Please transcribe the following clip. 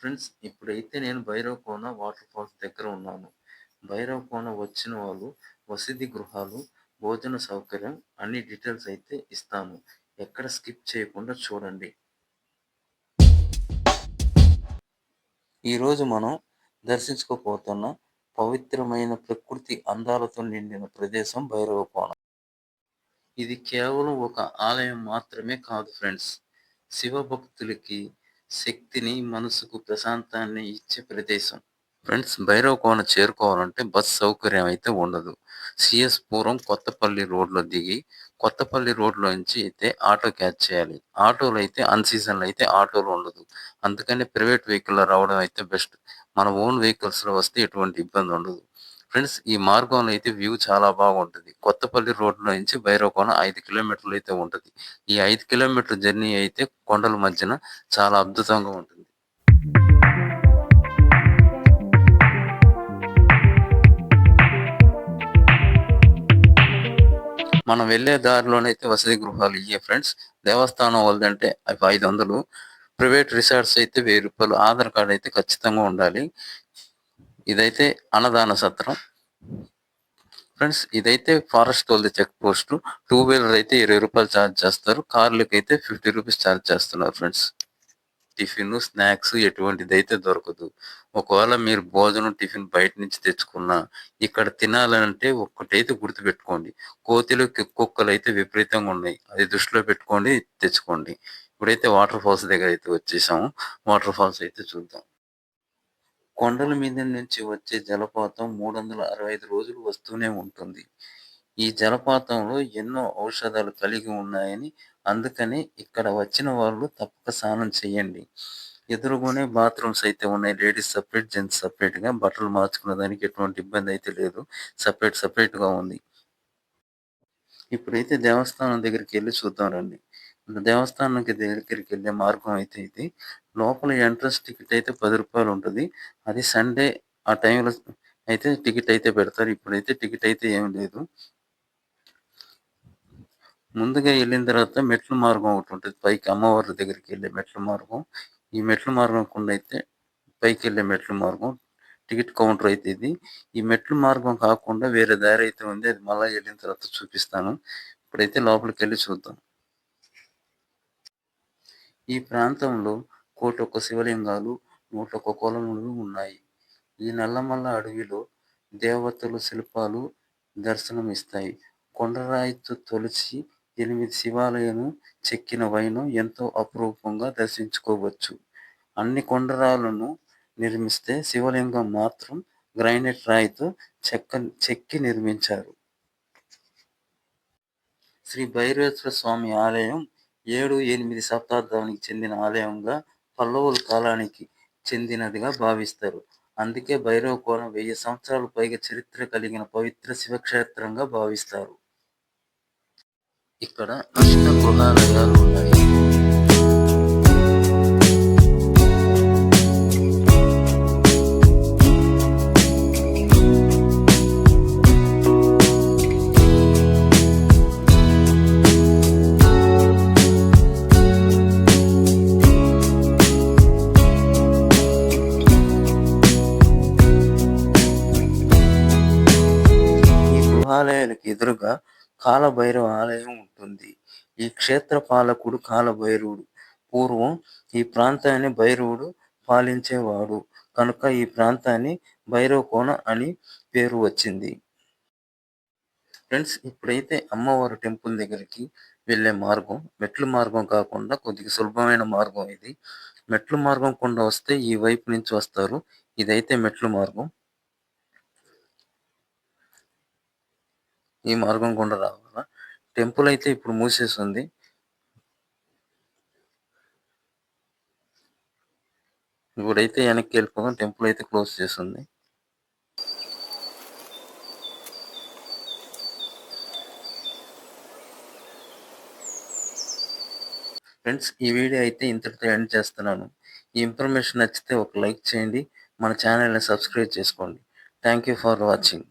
Friends ఇప్పుడైతే నేను Bhairavakona water falls దగ్గర ఉన్నాను. భైరవకోన వచ్చిన వాళ్ళు వసతి గృహాలు, భోజన సౌకర్యం అన్ని డీటెయిల్స్ అయితే ఇస్తాను. ఎక్కడ స్కిప్ చేయకుండా చూడండి. ఈరోజు మనం దర్శించుకోపోతున్న పవిత్రమైన ప్రకృతి అందాలతో నిండిన ప్రదేశం భైరవకోన. ఇది కేవలం ఒక ఆలయం మాత్రమే కాదు ఫ్రెండ్స్. శివభక్తులకి శక్తిని, మనసుకు ప్రశాంతాన్ని ఇచ్చే ప్రదేశం. ఫ్రెండ్స్ భైరవకోన చేరుకోవాలంటే బస్ సౌకర్యం అయితే ఉండదు. సిఎస్ పురం కొత్తపల్లి రోడ్‌లో దిగి, కొత్తపల్లి రోడ్‌లో నుంచి అయితే ఆటో క్యాచ్ చేయాలి. ఆటోలో అయితే అన్ సీజన్‌లో అయితే ఆటోలు ఉండదు. అందుకని ప్రైవేట్ వెహికల్‌లో రావడం అయితే బెస్ట్. మన ఓన్ వెహికల్స్‌లో వస్తే ఎటువంటి ఇబ్బంది ఉండదు. ఫ్రెండ్స్ ఈ మార్గంలో అయితే వ్యూ చాలా బాగుంటది. కొత్తపల్లి రోడ్‌లో నుంచి భైరవకోన 5 కిలోమీటర్లు అయితే ఉంటది. ఈ 5 కిలోమీటర్ల జర్నీ అయితే కొండల మధ్యన చాలా అద్భుతంగా ఉంటుంది. మనం వెళ్ళే దారిలోనైతే వసతి గృహాలు ఇయ్యే ఫ్రెండ్స్. దేవస్థానం వాళ్ళదంటే అవి 500. ప్రైవేట్ రిసార్ట్స్ అయితే రూ. 1000. ఆధార్ కార్డ్ అయితే ఖచ్చితంగా ఉండాలి. ఇదైతే అన్నదాన సత్రం. ఫ్రెండ్స్ ఇదైతే ఫారెస్ట్ వాళ్ళది చెక్ పోస్ట్. టూ వీలర్ అయితే రూ. 20 ఛార్జ్ చేస్తారు. కార్లకైతే రూ. 50 ఛార్జ్ చేస్తున్నారు ఫ్రెండ్స్. టిఫిన్, స్నాక్స్ ఎటువంటిదైతే దొరకదు. ఒకవేళ మీరు భోజనం, టిఫిన్ బయట నుంచి తెచ్చుకున్నా, ఇక్కడ తినాలంటే ఒక్కటైతే గుర్తుపెట్టుకోండి. కోతులు, కుక్కలైతే విపరీతంగా ఉన్నాయి. అది దృష్టిలో పెట్టుకోండి, తెచ్చుకోండి. ఇప్పుడైతే వాటర్ ఫాల్స్ దగ్గర అయితే వచ్చేసాము. వాటర్ ఫాల్స్ అయితే చూద్దాం. కొండల మీద నుంచి వచ్చే జలపాతం 365 రోజులు వస్తూనే ఉంటుంది. ఈ జలపాతంలో ఎన్నో ఔషధాలు కలిగి ఉన్నాయని, అందుకని ఇక్కడ వచ్చిన వాళ్ళు తప్పక స్నానం చేయండి. ఎదురుగునే బాత్రూమ్స్ అయితే ఉన్నాయి. లేడీస్ సెపరేట్, జెంట్స్ సెపరేట్‌గా బట్టలు మార్చుకునే దానికి ఎటువంటి ఇబ్బంది అయితే లేదు. సెపరేట్‌గా ఉంది. ఇప్పుడైతే దేవస్థానం దగ్గరికెళ్లి చూద్దాం రండి. దేవస్థానానికి దగ్గరికెళ్ళే మార్గం అయితే ఇది. లోపల ఎంట్రన్స్ టికెట్ అయితే రూ. 10 ఉంటది. అది సండే ఆ టైంలో అయితే టికెట్ అయితే పెడతారు. ఇప్పుడైతే టికెట్ అయితే ఏమి లేదు. ముందుగా ఎళ్ళిన తర్వాత మెట్ల మార్గం ఒకటుంటది. పైకి అమ్మవారి దగ్గరికెళ్ళే మెట్ల మార్గం. ఈ మెట్ల మార్గం గుండా అయితే పైకెళ్ళే మెట్ల మార్గం. టికెట్ కౌంటర్ అయితే ఇది. ఈ మెట్ల మార్గం కాకుండా వేరే దారి అయితే ఉంది. అది మళ్ళా ఎళ్ళిన తర్వాత చూపిస్తాను. ఇప్పుడైతే లోపలికెళ్ళి చూద్దాం. ఈ ప్రాంతంలో కోటొక్క శివలింగాలు, 101 కొలనులు ఉన్నాయి. ఈ నల్లమల్ల అడవిలో దేవతలు శిల్పాలు దర్శనమిస్తాయి. కొండరాయితో తొలిచి 8 శివాలయాలను చెక్కిన వైనం ఎంతో అపురూపంగా దర్శించుకోవచ్చు. అన్ని కొండరాళ్లను నిర్మిస్తే శివలింగం మాత్రం గ్రానైట్ రాయితో చెక్కి నిర్మించారు. శ్రీ భైరవేశ్వర స్వామి ఆలయం 7, 8 శతాబ్దానికి చెందిన ఆలయంగా, పల్లవుల కాలానికి చెందినదిగా భావిస్తారు. అందుకే భైరవకోన 1000 సంవత్సరాలు పైగా చరిత్ర కలిగిన పవిత్ర శివక్షేత్రంగా భావిస్తారు. ఇక్కడ అష్ట గృహాలయాలు ఉన్నాయి. ఆలయాలకు ఎదురుగా కాలభైరవ ఆలయం ఉంటుంది. ఈ క్షేత్ర పాలకుడు కాలభైరవుడు. పూర్వం ఈ ప్రాంతాన్ని భైరవుడు పాలించేవాడు కనుక ఈ ప్రాంతాన్ని భైరవకోన అని పేరు వచ్చింది. ఫ్రెండ్స్ ఇప్పుడైతే అమ్మవారి టెంపుల్ దగ్గరికి వెళ్ళే మార్గం మెట్ల మార్గం కాకుండా కొద్దిగా సులభమైన మార్గం ఇది. మెట్ల మార్గం గుండా వస్తే ఈ వైపు నుంచి వస్తారు. ఇదైతే మెట్ల మార్గం. ఈ మార్గం గుండా రావాలా. టెంపుల్ అయితే ఇప్పుడు మూసేసింది. ఇప్పుడైతే వెనక్కి వెళ్ళిపోదాం. టెంపుల్ అయితే క్లోజ్ చేసింది. ఫ్రెండ్స్ ఈ వీడియో అయితే ఇంతటితో ఎండ్ చేస్తున్నాను. ఈ ఇన్ఫర్మేషన్ నచ్చితే ఒక లైక్ చేయండి. మన ఛానల్ని సబ్స్క్రైబ్ చేసుకోండి. Thank you for watching.